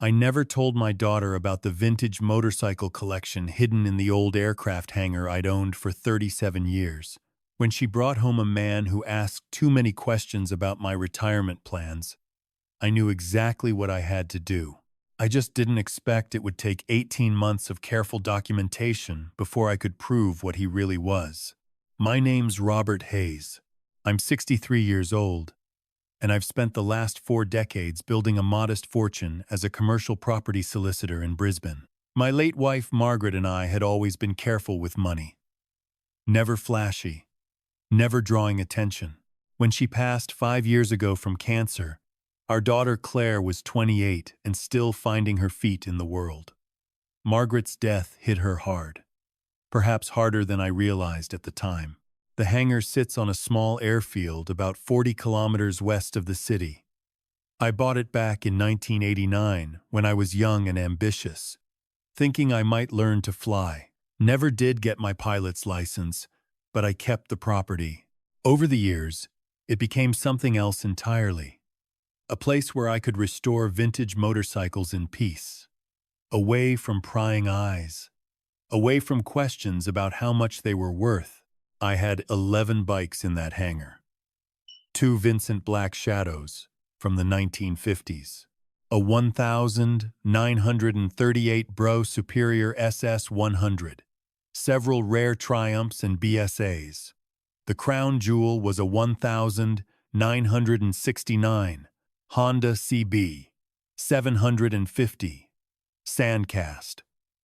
I never told my daughter about the vintage motorcycle collection hidden in the old aircraft hangar I'd owned for 37 years. When she brought home a man who asked too many questions about my retirement plans, I knew exactly what I had to do. I just didn't expect it would take 18 months of careful documentation before I could prove what he really was. My name's Robert Hayes. I'm 63 years old, and I've spent the last 4 decades building a modest fortune as a commercial property solicitor in Brisbane. My late wife Margaret and I had always been careful with money. Never flashy, never drawing attention. When she passed 5 years ago from cancer, our daughter Claire was 28 and still finding her feet in the world. Margaret's death hit her hard, perhaps harder than I realized at the time. The hangar sits on a small airfield about 40 kilometers west of the city. I bought it back in 1989 when I was young and ambitious, thinking I might learn to fly. Never did get my pilot's license, but I kept the property. Over the years, it became something else entirely. A place where I could restore vintage motorcycles in peace, away from prying eyes, away from questions about how much they were worth. I had 11 bikes in that hangar. 2 Vincent Black Shadows from the 1950s, a 1938 Bro Superior SS 100, several rare Triumphs and BSAs. The crown jewel was a 1969 Honda CB 750 Sandcast,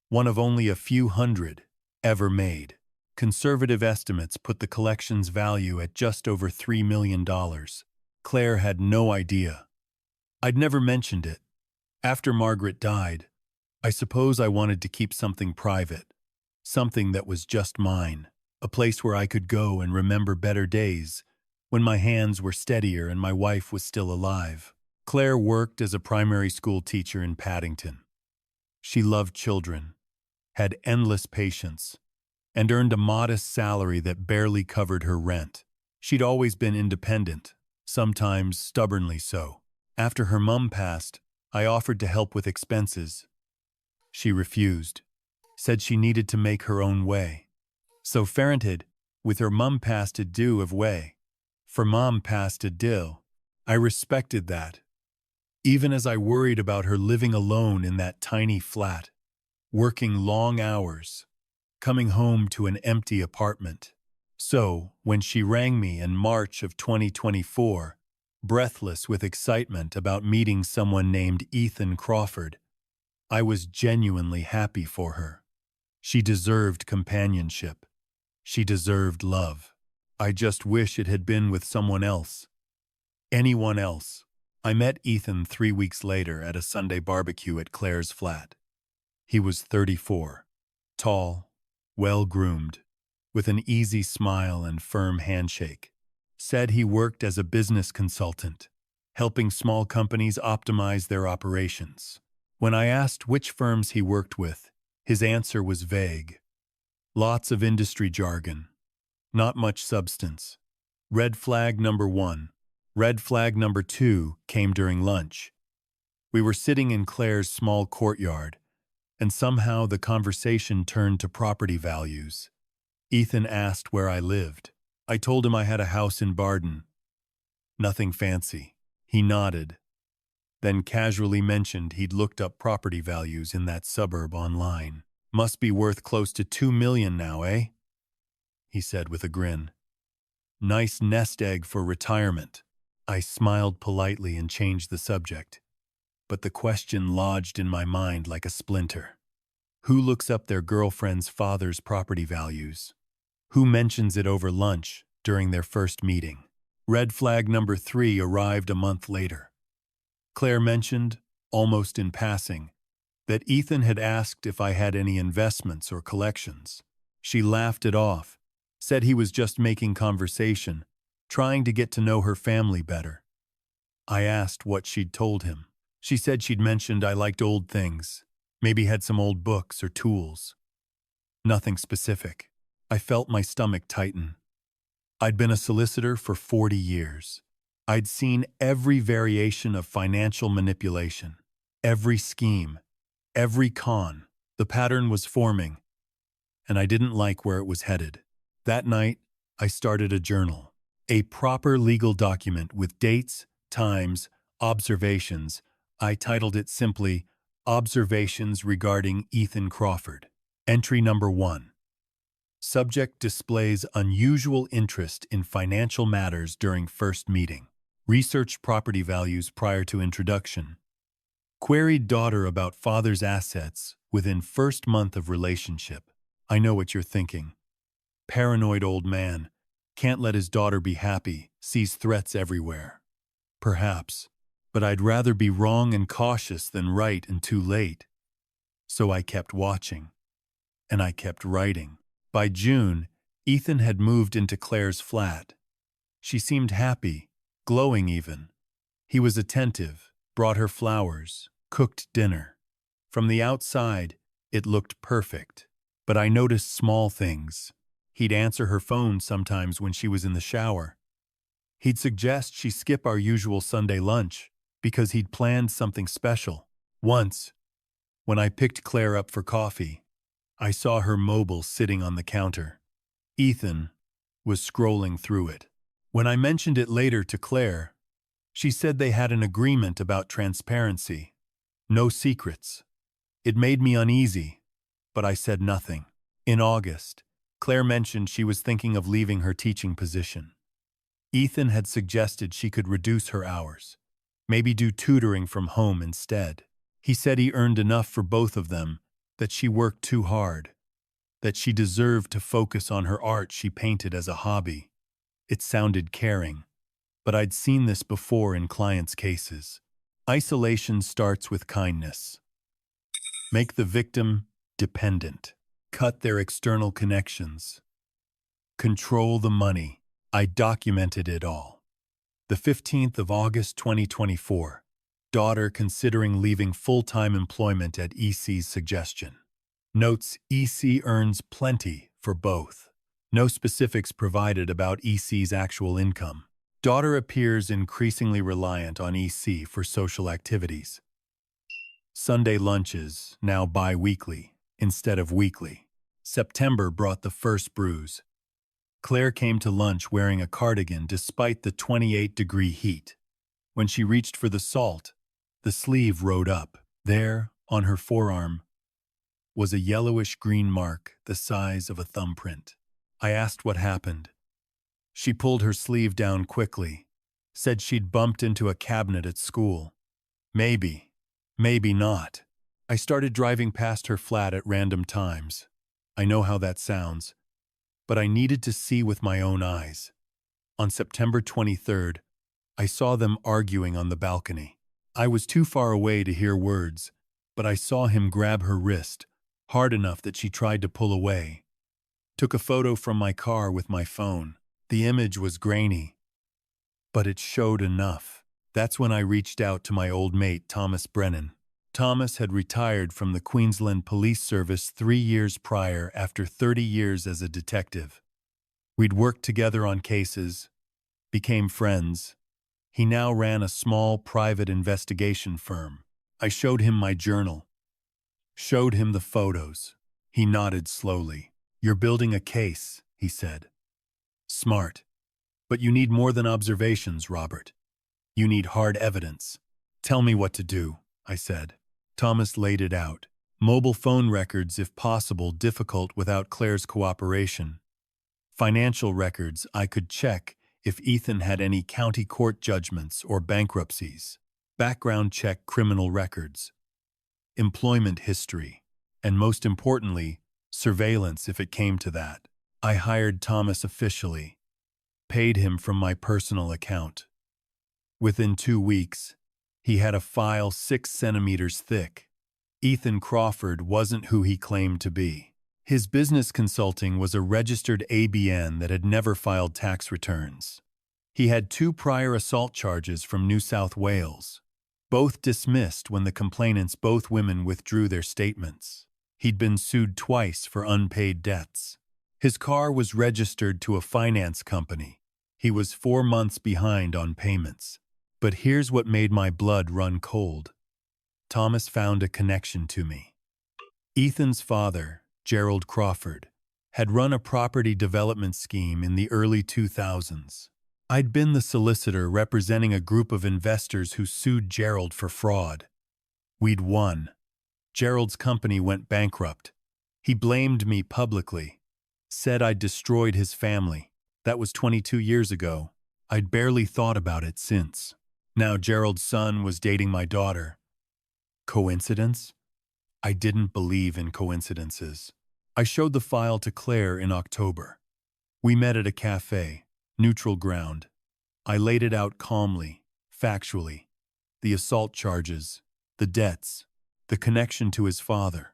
one of only a few hundred ever made. Conservative estimates put the collection's value at just over $3 million. Claire had no idea. I'd never mentioned it. After Margaret died, I suppose I wanted to keep something private, something that was just mine, a place where I could go and remember better days when my hands were steadier and my wife was still alive. Claire worked as a primary school teacher in Paddington. She loved children, had endless patience, and earned a modest salary that barely covered her rent. She'd always been independent, sometimes stubbornly so. After her mum passed, I offered to help with expenses. She refused, said she needed to make her own way. So Farrented, with her mum passed a do of way. For mom passed a dill. I respected that. Even as I worried about her living alone in that tiny flat, working long hours, coming home to an empty apartment. So, when she rang me in March of 2024, breathless with excitement about meeting someone named Ethan Crawford, I was genuinely happy for her. She deserved companionship. She deserved love. I just wish it had been with someone else. Anyone else. I met Ethan 3 weeks later at a Sunday barbecue at Claire's flat. He was 34, tall, well-groomed, with an easy smile and firm handshake. Said he worked as a business consultant, helping small companies optimize their operations. When I asked which firms he worked with, his answer was vague. Lots of industry jargon, not much substance. Red flag number 1. Red flag number 2 came during lunch. We were sitting in Claire's small courtyard, and somehow the conversation turned to property values. Ethan asked where I lived. I told him I had a house in Bardon. Nothing fancy. He nodded, then casually mentioned he'd looked up property values in that suburb online. Must be worth close to $2 million now, eh? He said with a grin. Nice nest egg for retirement. I smiled politely and changed the subject, but the question lodged in my mind like a splinter. Who looks up their girlfriend's father's property values? Who mentions it over lunch during their first meeting? Red flag number 3 arrived a month later. Claire mentioned, almost in passing, that Ethan had asked if I had any investments or collections. She laughed it off, said he was just making conversation, trying to get to know her family better. I asked what she'd told him. She said she'd mentioned I liked old things, maybe had some old books or tools. Nothing specific. I felt my stomach tighten. I'd been a solicitor for 40 years. I'd seen every variation of financial manipulation, Every scheme, every con, the pattern was forming, and I didn't like where it was headed. That night, I started a journal, a proper legal document with dates, times, observations. I titled it simply, Observations Regarding Ethan Crawford. Entry number 1. Subject displays unusual interest in financial matters during first meeting. Researched property values prior to introduction. Queried daughter about father's assets within first month of relationship. I know what you're thinking. Paranoid old man. Can't let his daughter be happy, sees threats everywhere. Perhaps. But I'd rather be wrong and cautious than right and too late. So I kept watching. And I kept writing. By June, Ethan had moved into Claire's flat. She seemed happy, glowing even. He was attentive, brought her flowers, cooked dinner. From the outside, it looked perfect. But I noticed small things. He'd answer her phone sometimes when she was in the shower. He'd suggest she skip our usual Sunday lunch because he'd planned something special. Once, when I picked Claire up for coffee, I saw her mobile sitting on the counter. Ethan was scrolling through it. When I mentioned it later to Claire, she said they had an agreement about transparency. No secrets. It made me uneasy, but I said nothing. In August, Claire mentioned she was thinking of leaving her teaching position. Ethan had suggested she could reduce her hours, maybe do tutoring from home instead. He said he earned enough for both of them, that she worked too hard, that she deserved to focus on her art she painted as a hobby. It sounded caring, but I'd seen this before in clients' cases. Isolation starts with kindness. Make the victim dependent. Cut their external connections. Control the money. I documented it all. The 15th of August 2024. Daughter considering leaving full-time employment at EC's suggestion. Notes: EC earns plenty for both. No specifics provided about EC's actual income. Daughter appears increasingly reliant on EC for social activities. Sunday lunches, now bi-weekly, instead of weekly. September brought the first bruise. Claire came to lunch wearing a cardigan despite the 28-degree heat. When she reached for the salt, the sleeve rode up. There, on her forearm, was a yellowish-green mark the size of a thumbprint. I asked what happened. She pulled her sleeve down quickly, said she'd bumped into a cabinet at school. Maybe, maybe not. I started driving past her flat at random times. I know how that sounds, but I needed to see with my own eyes. On September 23rd, I saw them arguing on the balcony. I was too far away to hear words, but I saw him grab her wrist, hard enough that she tried to pull away. Took a photo from my car with my phone. The image was grainy, but it showed enough. That's when I reached out to my old mate, Thomas Brennan. Thomas had retired from the Queensland Police Service 3 years prior after 30 years as a detective. We'd worked together on cases, became friends. He now ran a small private investigation firm. I showed him my journal, showed him the photos. He nodded slowly. "You're building a case," he said. "Smart. But you need more than observations, Robert. You need hard evidence." "Tell me what to do," I said. Thomas laid it out. Mobile phone records, if possible, difficult without Claire's cooperation. Financial records I could check if Ethan had any county court judgments or bankruptcies. Background check criminal records. Employment history. And most importantly, surveillance if it came to that. I hired Thomas officially. Paid him from my personal account. Within 2 weeks, he had a file 6 centimeters thick. Ethan Crawford wasn't who he claimed to be. His business consulting was a registered ABN that had never filed tax returns. He had 2 prior assault charges from New South Wales, both dismissed when the complainants, both women, withdrew their statements. He'd been sued twice for unpaid debts. His car was registered to a finance company. He was 4 months behind on payments. But here's what made my blood run cold. Thomas found a connection to me. Ethan's father, Gerald Crawford, had run a property development scheme in the early 2000s. I'd been the solicitor representing a group of investors who sued Gerald for fraud. We'd won. Gerald's company went bankrupt. He blamed me publicly, said I'd destroyed his family. That was 22 years ago. I'd barely thought about it since. Now Gerald's son was dating my daughter. Coincidence? I didn't believe in coincidences. I showed the file to Claire in October. We met at a cafe, neutral ground. I laid it out calmly, factually. The assault charges, the debts, the connection to his father.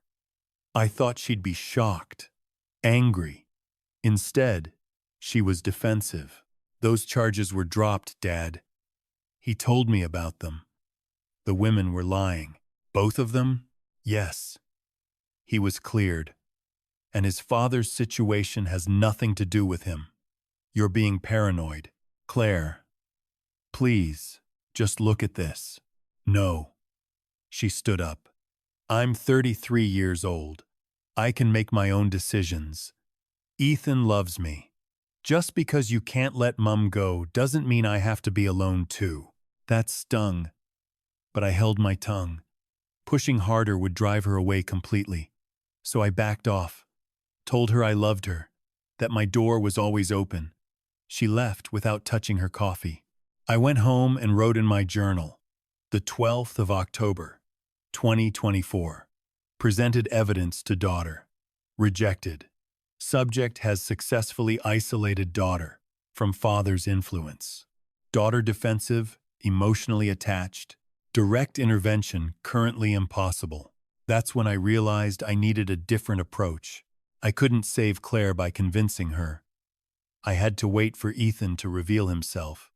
I thought she'd be shocked, angry. Instead, she was defensive. Those charges were dropped, Dad. He told me about them. The women were lying. Both of them? Yes. He was cleared. And his father's situation has nothing to do with him. You're being paranoid. Claire, please, just look at this. No. She stood up. I'm 33 years old. I can make my own decisions. Ethan loves me. Just because you can't let Mum go doesn't mean I have to be alone too. That stung. But I held my tongue. Pushing harder would drive her away completely. So I backed off. Told her I loved her. That my door was always open. She left without touching her coffee. I went home and wrote in my journal. The 12th of October, 2024. Presented evidence to daughter. Rejected. Subject has successfully isolated daughter from father's influence. Daughter defensive, emotionally attached. Direct intervention currently impossible. That's when I realized I needed a different approach. I couldn't save Claire by convincing her. I had to wait for Ethan to reveal himself,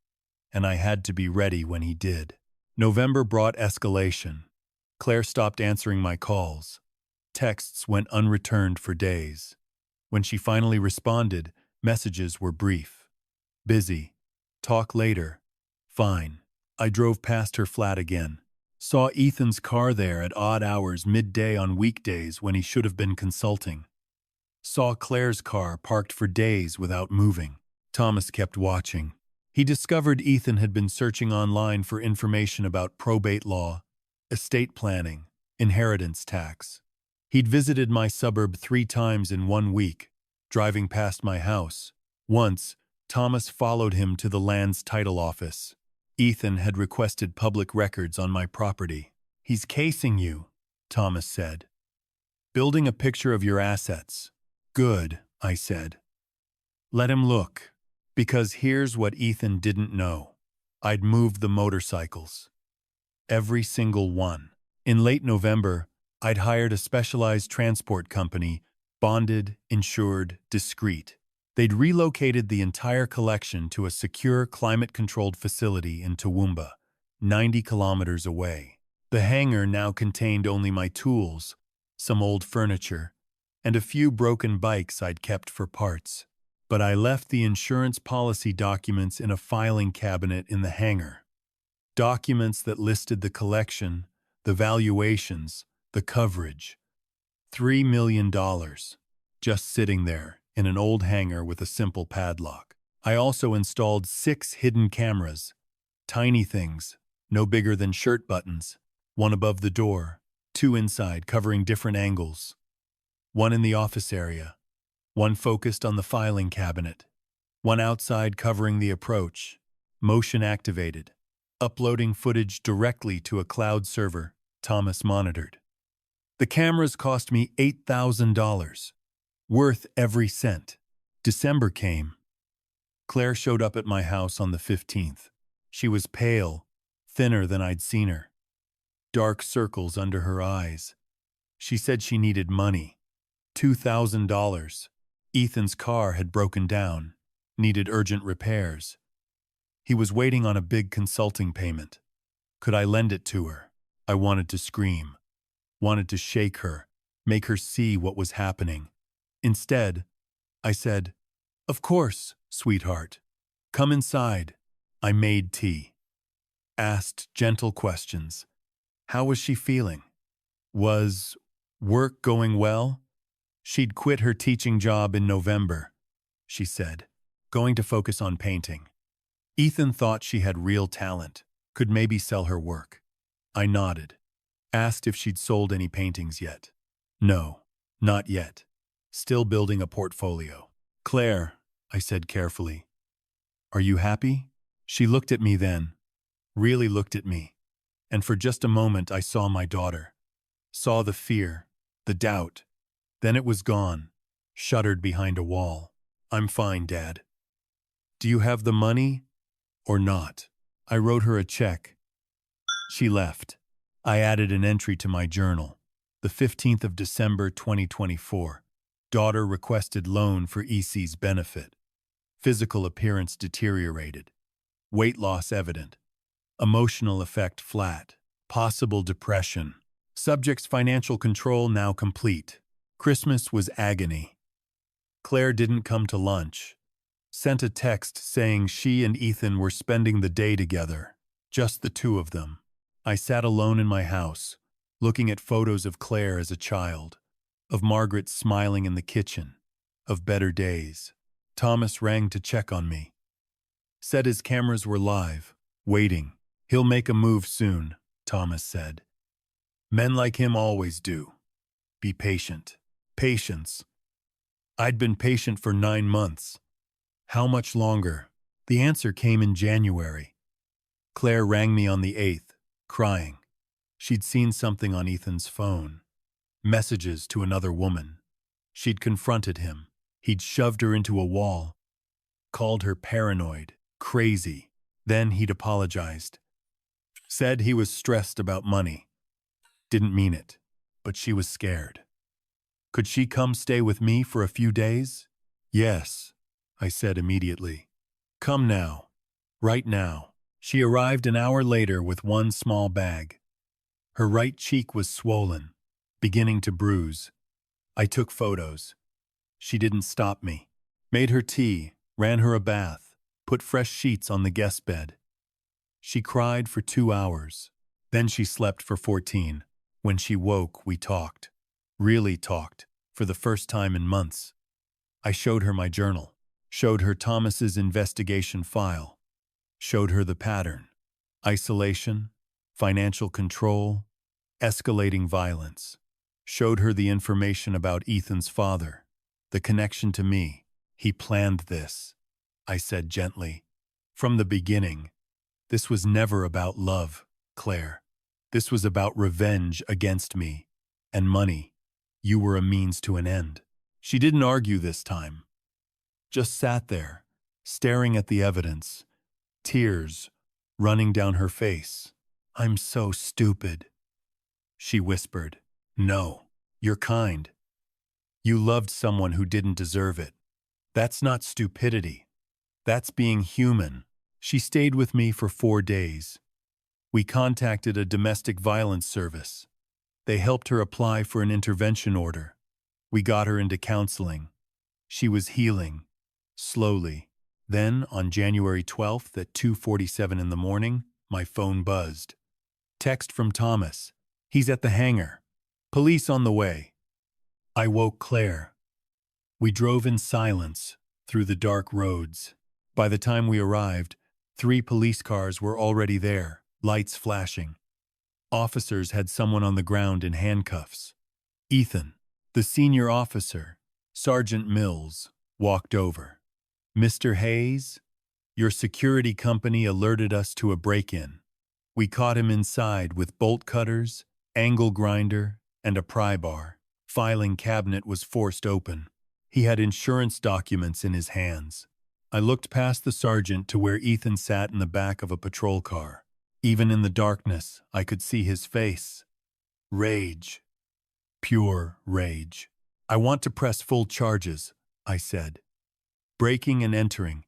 and I had to be ready when he did. November brought escalation. Claire stopped answering my calls. Texts went unreturned for days. When she finally responded, messages were brief. Busy. Talk later. Fine. I drove past her flat again. Saw Ethan's car there at odd hours midday on weekdays when he should have been consulting. Saw Claire's car parked for days without moving. Thomas kept watching. He discovered Ethan had been searching online for information about probate law, estate planning, inheritance tax. He'd visited my suburb 3 times in 1 week, driving past my house. Once, Thomas followed him to the land's title office. Ethan had requested public records on my property. He's casing you, Thomas said. Building a picture of your assets. Good, I said. Let him look, because here's what Ethan didn't know. I'd moved the motorcycles. Every single one. In late November, I'd hired a specialized transport company, bonded, insured, discreet. They'd relocated the entire collection to a secure, climate-controlled facility in Toowoomba, 90 kilometers away. The hangar now contained only my tools, some old furniture, and a few broken bikes I'd kept for parts. But I left the insurance policy documents in a filing cabinet in the hangar. Documents that listed the collection, the valuations, the coverage. $3 million, just sitting there in an old hangar with a simple padlock. I also installed 6 hidden cameras, tiny things, no bigger than shirt buttons, 1 above the door, 2 inside covering different angles, 1 in the office area, 1 focused on the filing cabinet, 1 outside covering the approach, motion activated, uploading footage directly to a cloud server Thomas monitored. The cameras cost me $8,000, worth every cent. December came. Claire showed up at my house on the 15th. She was pale, thinner than I'd seen her. Dark circles under her eyes. She said she needed money. $2,000. Ethan's car had broken down, needed urgent repairs. He was waiting on a big consulting payment. Could I lend it to her? I wanted to scream. Wanted to shake her, make her see what was happening. Instead, I said, "Of course, sweetheart. Come inside." I made tea. Asked gentle questions. How was she feeling? Was work going well? She'd quit her teaching job in November, she said, going to focus on painting. Ethan thought she had real talent, could maybe sell her work. I nodded, asked if she'd sold any paintings yet. No, not yet. Still building a portfolio. Claire, I said carefully, are you happy? She looked at me then, really looked at me, and for just a moment I saw my daughter. Saw the fear, the doubt. Then it was gone, shuttered behind a wall. I'm fine, Dad. Do you have the money or not? I wrote her a check. She left. I added an entry to my journal. The 15th of December 2024. Daughter requested loan for EC's benefit. Physical appearance deteriorated. Weight loss evident. Emotional effect flat. Possible depression. Subject's financial control now complete. Christmas was agony. Claire didn't come to lunch. Sent a text saying she and Ethan were spending the day together. Just the two of them. I sat alone in my house, looking at photos of Claire as a child, of Margaret smiling in the kitchen, of better days. Thomas rang to check on me. Said his cameras were live, waiting. He'll make a move soon, Thomas said. Men like him always do. Be patient. Patience. I'd been patient for 9 months. How much longer? The answer came in January. Claire rang me on the 8th, crying. She'd seen something on Ethan's phone. Messages to another woman. She'd confronted him. He'd shoved her into a wall. Called her paranoid, crazy. Then he'd apologized. Said he was stressed about money. Didn't mean it, but she was scared. Could she come stay with me for a few days? Yes, I said immediately. Come now. Right now. She arrived an hour later with one small bag. Her right cheek was swollen, beginning to bruise. I took photos. She didn't stop me. Made her tea, ran her a bath, put fresh sheets on the guest bed. She cried for 2 hours. Then she slept for 14. When she woke, we talked. Really talked, for the first time in months. I showed her my journal, showed her Thomas's investigation file, showed her the pattern. Isolation, financial control, escalating violence. Showed her the information about Ethan's father, the connection to me. He planned this, I said gently. From the beginning, this was never about love, Claire. This was about revenge against me, and money. You were a means to an end. She didn't argue this time. Just sat there, staring at the evidence, tears running down her face. I'm so stupid. She whispered, No, you're kind. You loved someone who didn't deserve it. That's not stupidity. That's being human. She stayed with me for 4 days. We contacted a domestic violence service. They helped her apply for an intervention order. We got her into counseling. She was healing, slowly. Then, on January 12th at 2:47 in the morning, my phone buzzed. Text from Thomas. He's at the hangar. Police on the way. I woke Claire. We drove in silence through the dark roads. By the time we arrived, 3 police cars were already there, lights flashing. Officers had someone on the ground in handcuffs. Ethan, the senior officer, Sergeant Mills, walked over. Mr. Hayes, your security company alerted us to a break-in. We caught him inside with bolt cutters, angle grinder, and a pry bar. Filing cabinet was forced open. He had insurance documents in his hands. I looked past the sergeant to where Ethan sat in the back of a patrol car. Even in the darkness, I could see his face. Rage. Pure rage. I want to press full charges, I said. Breaking and entering.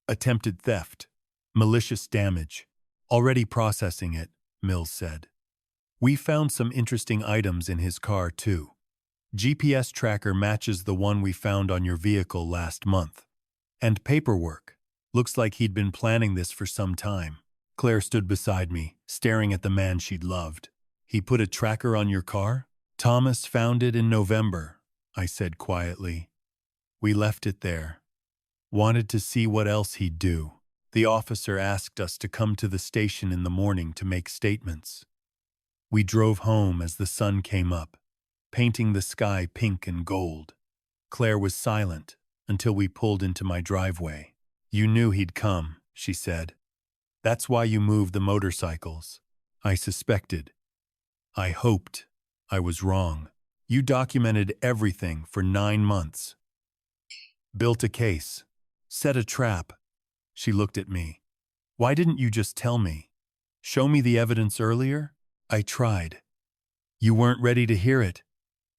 Attempted theft. Malicious damage. Already processing it, Mills said. We found some interesting items in his car, too. GPS tracker matches the one we found on your vehicle last month. And paperwork. Looks like he'd been planning this for some time. Claire stood beside me, staring at the man she'd loved. He put a tracker on your car? Thomas found it in November, I said quietly. We left it there. Wanted to see what else he'd do. The officer asked us to come to the station in the morning to make statements. We drove home as the sun came up, painting the sky pink and gold. Claire was silent until we pulled into my driveway. You knew he'd come, she said. That's why you moved the motorcycles. I suspected. I hoped I was wrong. You documented everything for 9 months. Built a case. Set a trap. She looked at me. Why didn't you just tell me? Show me the evidence earlier? I tried. You weren't ready to hear it.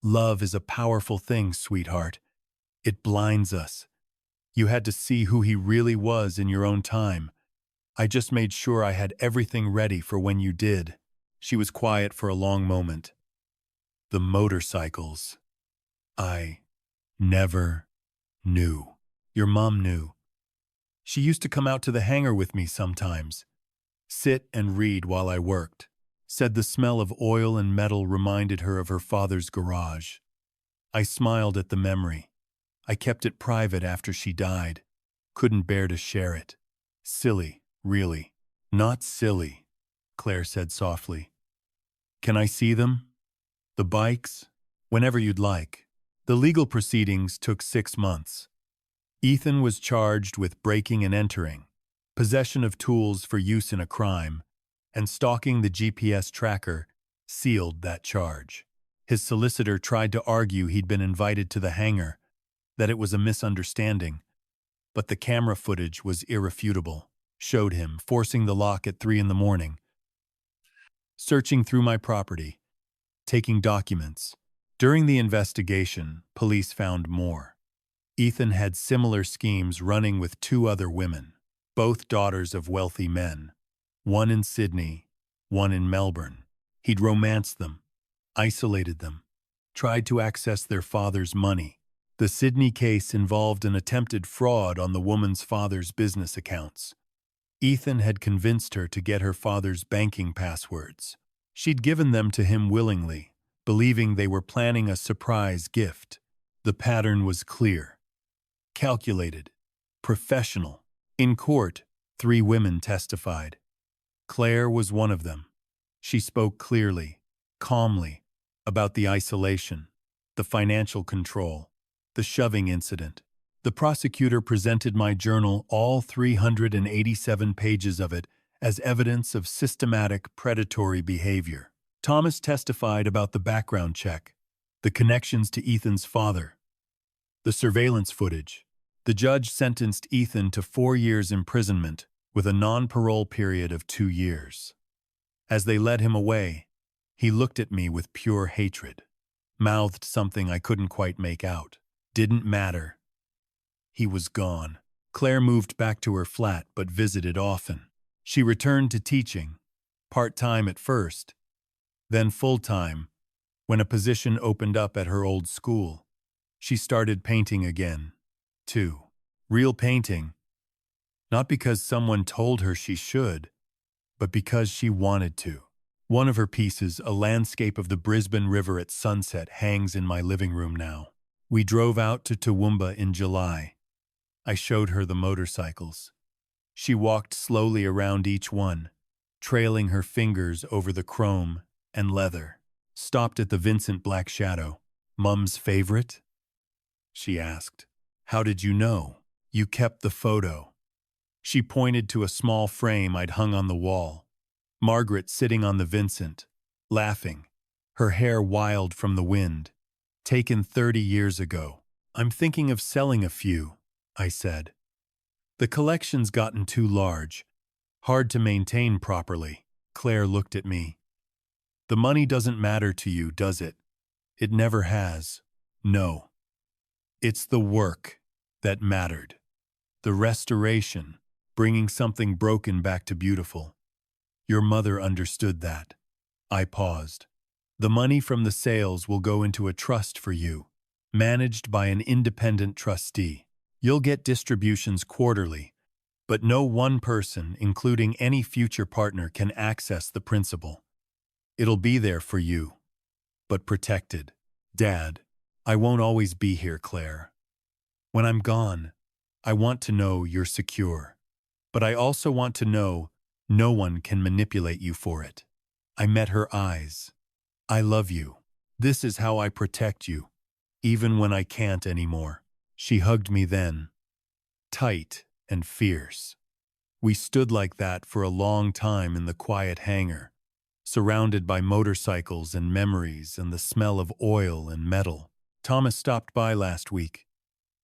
Love is a powerful thing, sweetheart. It blinds us. You had to see who he really was in your own time. I just made sure I had everything ready for when you did. She was quiet for a long moment. The motorcycles. I never knew. Your mom knew. She used to come out to the hangar with me sometimes. Sit and read while I worked. Said the smell of oil and metal reminded her of her father's garage. I smiled at the memory. I kept it private after she died. Couldn't bear to share it. Silly, really. Not silly, Claire said softly. Can I see them? The bikes? Whenever you'd like. The legal proceedings took 6 months. Ethan was charged with breaking and entering, possession of tools for use in a crime, and stalking the GPS tracker sealed that charge. His solicitor tried to argue he'd been invited to the hangar, that it was a misunderstanding, but the camera footage was irrefutable. Showed him forcing the lock at 3 in the morning, searching through my property, taking documents. During the investigation, police found more. Ethan had similar schemes running with 2 other women, both daughters of wealthy men, one in Sydney, one in Melbourne. He'd romanced them, isolated them, tried to access their father's money. The Sydney case involved an attempted fraud on the woman's father's business accounts. Ethan had convinced her to get her father's banking passwords. She'd given them to him willingly, believing they were planning a surprise gift. The pattern was clear. Calculated. Professional. In court, 3 women testified. Claire was one of them. She spoke clearly, calmly, about the isolation, the financial control, the shoving incident. The prosecutor presented my journal, all 387 pages of it, as evidence of systematic predatory behavior. Thomas testified about the background check, the connections to Ethan's father, the surveillance footage. The judge sentenced Ethan to 4 years imprisonment with a non-parole period of 2 years. As they led him away, he looked at me with pure hatred, mouthed something I couldn't quite make out. Didn't matter. He was gone. Claire moved back to her flat but visited often. She returned to teaching, part-time at first, then full-time, when a position opened up at her old school. She started painting again, too. Real painting. Not because someone told her she should, but because she wanted to. One of her pieces, a landscape of the Brisbane River at sunset, hangs in my living room now. We drove out to Toowoomba in July. I showed her the motorcycles. She walked slowly around each one, trailing her fingers over the chrome and leather. Stopped at the Vincent Black Shadow. Mum's favorite? She asked. How did you know? You kept the photo. She pointed to a small frame I'd hung on the wall. Margaret sitting on the Vincent, laughing, her hair wild from the wind. Taken 30 years ago. I'm thinking of selling a few, I said. The collection's gotten too large. Hard to maintain properly. Claire looked at me. The money doesn't matter to you, does it? It never has. No. It's the work that mattered. The restoration, bringing something broken back to beautiful. Your mother understood that. I paused. The money from the sales will go into a trust for you, managed by an independent trustee. You'll get distributions quarterly, but no one person, including any future partner, can access the principal. It'll be there for you, but protected. Dad, I won't always be here, Claire. When I'm gone, I want to know you're secure. But I also want to know no one can manipulate you for it. I met her eyes. I love you. This is how I protect you, even when I can't anymore. She hugged me then, tight and fierce. We stood like that for a long time in the quiet hangar, surrounded by motorcycles and memories and the smell of oil and metal. Thomas stopped by last week.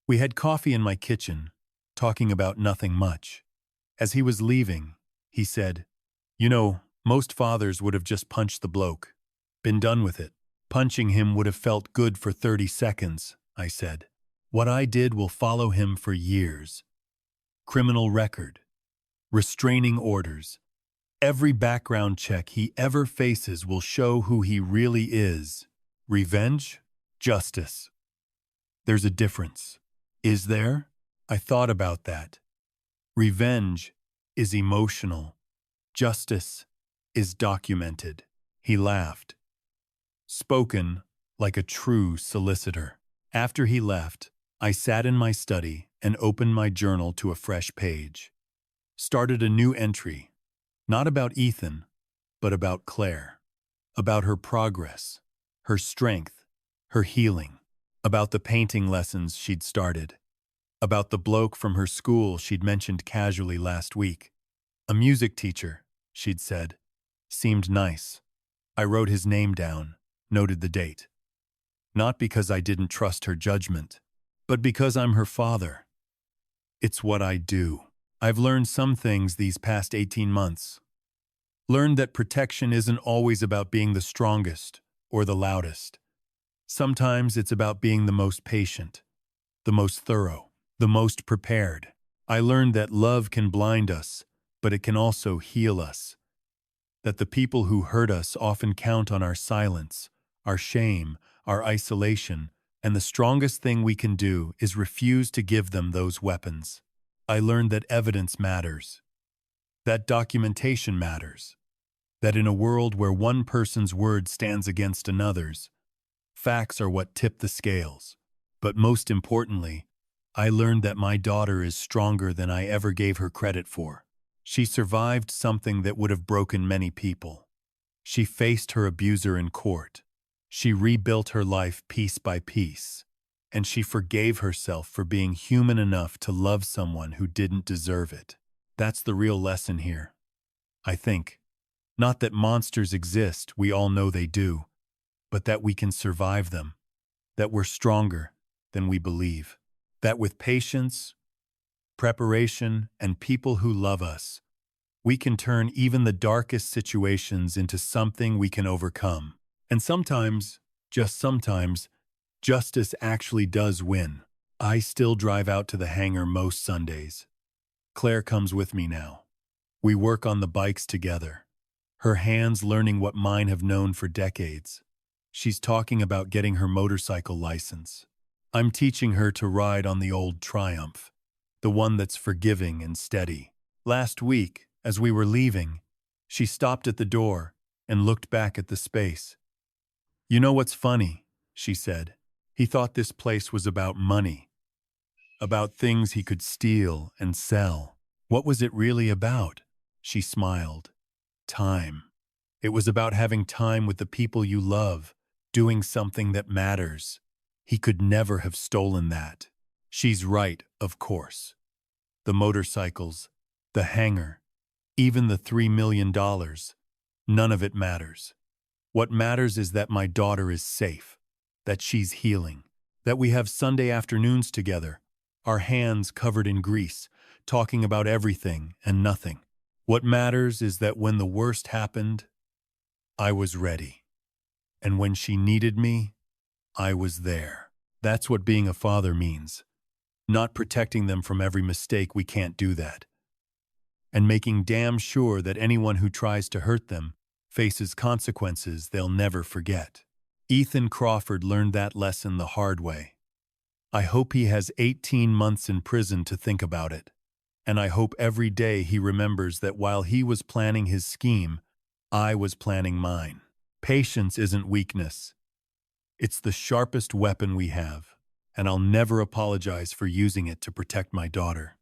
We had coffee in my kitchen, talking about nothing much. As he was leaving, he said, "You know, most fathers would have just punched the bloke. Been done with it. Punching him would have felt good for 30 seconds, I said. What I did will follow him for years. Criminal record, restraining orders. Every background check he ever faces will show who he really is. Revenge? Justice. There's a difference. Is there? I thought about that. Revenge is emotional. Justice is documented." He laughed. Spoken like a true solicitor. After he left, I sat in my study and opened my journal to a fresh page. Started a new entry, not about Ethan, but about Claire. About her progress, her strength, her healing. About the painting lessons she'd started. About the bloke from her school she'd mentioned casually last week. A music teacher, she'd said. Seemed nice. I wrote his name down, noted the date. Not because I didn't trust her judgment, but because I'm her father. It's what I do. I've learned some things these past 18 months. Learned that protection isn't always about being the strongest or the loudest. Sometimes it's about being the most patient, the most thorough, the most prepared. I learned that love can blind us, but it can also heal us. That the people who hurt us often count on our silence, our shame, our isolation, and the strongest thing we can do is refuse to give them those weapons. I learned that evidence matters, that documentation matters, that in a world where one person's word stands against another's, facts are what tip the scales. But most importantly, I learned that my daughter is stronger than I ever gave her credit for. She survived something that would have broken many people. She faced her abuser in court. She rebuilt her life piece by piece. And she forgave herself for being human enough to love someone who didn't deserve it. That's the real lesson here, I think. Not that monsters exist, we all know they do, but that we can survive them, that we're stronger than we believe, that with patience, preparation, and people who love us, we can turn even the darkest situations into something we can overcome. And sometimes, just sometimes, justice actually does win. I still drive out to the hangar most Sundays. Claire comes with me now. We work on the bikes together, her hands learning what mine have known for decades. She's talking about getting her motorcycle license. I'm teaching her to ride on the old Triumph, the one that's forgiving and steady. Last week, as we were leaving, she stopped at the door and looked back at the space. "You know what's funny?" she said. "He thought this place was about money, about things he could steal and sell. What was it really about?" She smiled. Time. It was about having time with the people you love, doing something that matters. He could never have stolen that. She's right, of course. The motorcycles, the hangar, even the $3 million, none of it matters. What matters is that my daughter is safe, that she's healing, that we have Sunday afternoons together, our hands covered in grease, talking about everything and nothing. What matters is that when the worst happened, I was ready. And when she needed me, I was there. That's what being a father means. Not protecting them from every mistake, we can't do that. And making damn sure that anyone who tries to hurt them faces consequences they'll never forget. Ethan Crawford learned that lesson the hard way. I hope he has 18 months in prison to think about it. And I hope every day he remembers that while he was planning his scheme, I was planning mine. Patience isn't weakness. It's the sharpest weapon we have, and I'll never apologize for using it to protect my daughter.